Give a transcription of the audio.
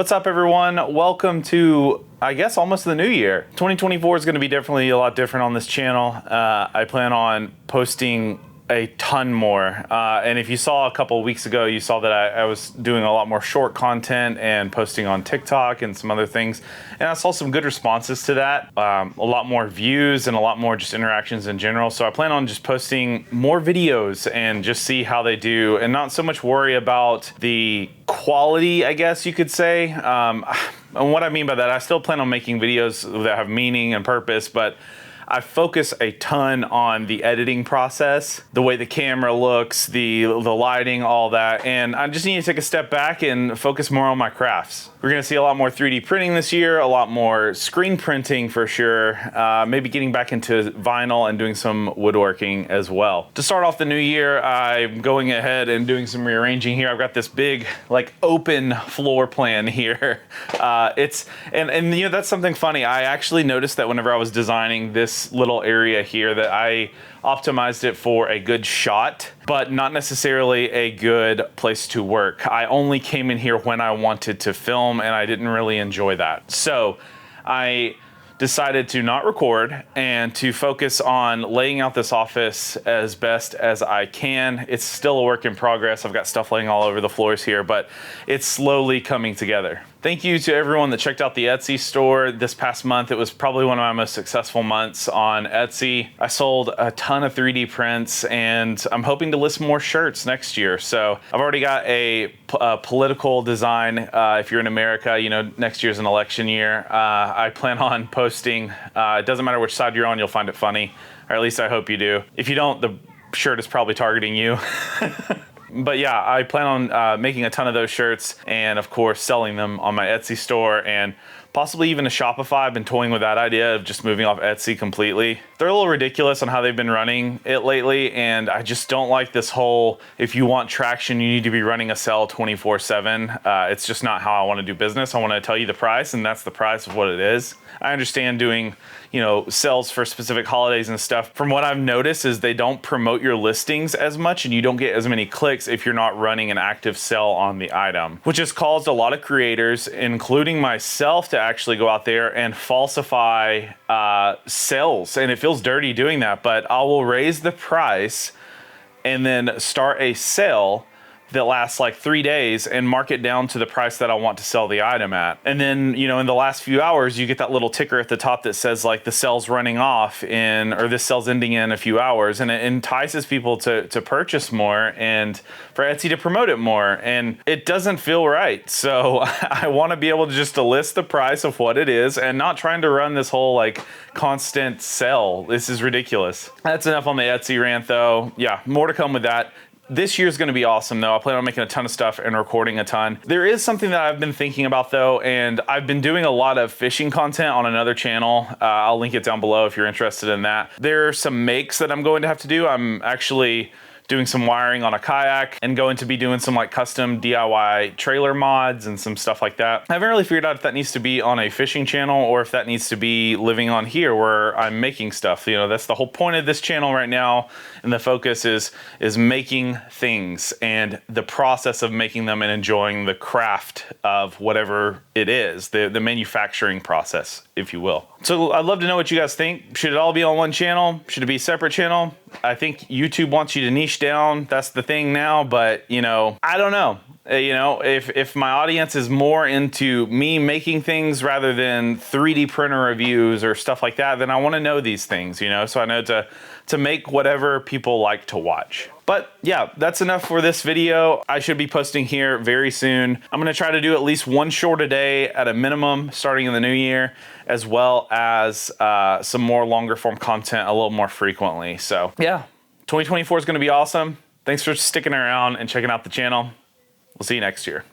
What's up, everyone? Welcome to, I guess, almost the new year. 2024 is going to be definitely a lot different on this channel. I plan on posting a ton more. And if you saw a couple of weeks ago, you saw that I was doing a lot more short content and posting on TikTok and some other things. And I saw some good responses to that. A lot more views and a lot more just interactions in general. So I plan on just posting more videos and just see how they do and not so much worry about the quality, I guess you could say. And what I mean by that, I still plan on making videos that have meaning and purpose, but I focus a ton on the editing process, the way the camera looks, the lighting, all that. And I just need to take a step back and focus more on my crafts. We're gonna see a lot more 3D printing this year, a lot more screen printing for sure, maybe getting back into vinyl and doing some woodworking as well. To start off the new year, I'm going ahead and doing some rearranging here. I've got this big, like, open floor plan here. And you know, that's something funny. I actually noticed that whenever I was designing this little area here that I optimized it for a good shot, but not necessarily a good place to work. I only came in here when I wanted to film, and I didn't really enjoy that. So I decided to not record and to focus on laying out this office as best as I can. It's still a work in progress. I've got stuff laying all over the floors here, but it's slowly coming together. Thank you to everyone that checked out the Etsy store this past month. It was probably one of my most successful months on Etsy. I sold a ton of 3D prints, and I'm hoping to list more shirts next year. So I've already got a political design. If you're in America, you know, next year's an election year. I plan on posting, it doesn't matter which side you're on, you'll find it funny, or at least I hope you do. If you don't, the shirt is probably targeting you. But yeah, I plan on making a ton of those shirts and, of course, selling them on my Etsy store and possibly even a Shopify. I've been toying with that idea of just moving off Etsy completely. They're a little ridiculous on how they've been running it lately, and I just don't like this whole, if you want traction, you need to be running a sale 24/7. It's just not how I want to do business. I want to tell you the price, and that's the price of what it is. I understand doing, you know, sales for specific holidays and stuff. From what I've noticed is they don't promote your listings as much, and you don't get as many clicks if you're not running an active sale on the item, which has caused a lot of creators, including myself, to actually go out there and falsify sales. And it feels dirty doing that, but I will raise the price and then start a sale that lasts like 3 days and mark it down to the price that I want to sell the item at. And then, you know, in the last few hours, you get that little ticker at the top that says like the sale's running off in, or this sale's ending in a few hours. And it entices people to purchase more and for Etsy to promote it more. And it doesn't feel right. So I want to be able to just to list the price of what it is and not trying to run this whole like constant sell. This is ridiculous. That's enough on the Etsy rant though. Yeah, more to come with that. This year's gonna be awesome though. I plan on making a ton of stuff and recording a ton. There is something that I've been thinking about though, and I've been doing a lot of fishing content on another channel. I'll link it down below if you're interested in that. There are some makes that I'm going to have to do. I'm actually doing some wiring on a kayak and going to be doing some like custom DIY trailer mods and some stuff like that. I haven't really figured out if that needs to be on a fishing channel or if that needs to be living on here where I'm making stuff. You know, that's the whole point of this channel right now, and the focus is making things and the process of making them and enjoying the craft of whatever it is, the manufacturing process, if you will. So I'd love to know what you guys think. Should it all be on one channel? Should it be a separate channel? I think YouTube wants you to niche down. That's the thing now, but you know, I don't know. You know, if my audience is more into me making things rather than 3D printer reviews or stuff like that, then I want to know these things, you know, so I know to make whatever people like to watch. But yeah, that's enough for this video. I should be posting here very soon. I'm gonna try to do at least one short a day at a minimum starting in the new year, as well as some more longer form content a little more frequently. So yeah, 2024 is gonna be awesome. Thanks for sticking around and checking out the channel. We'll see you next year.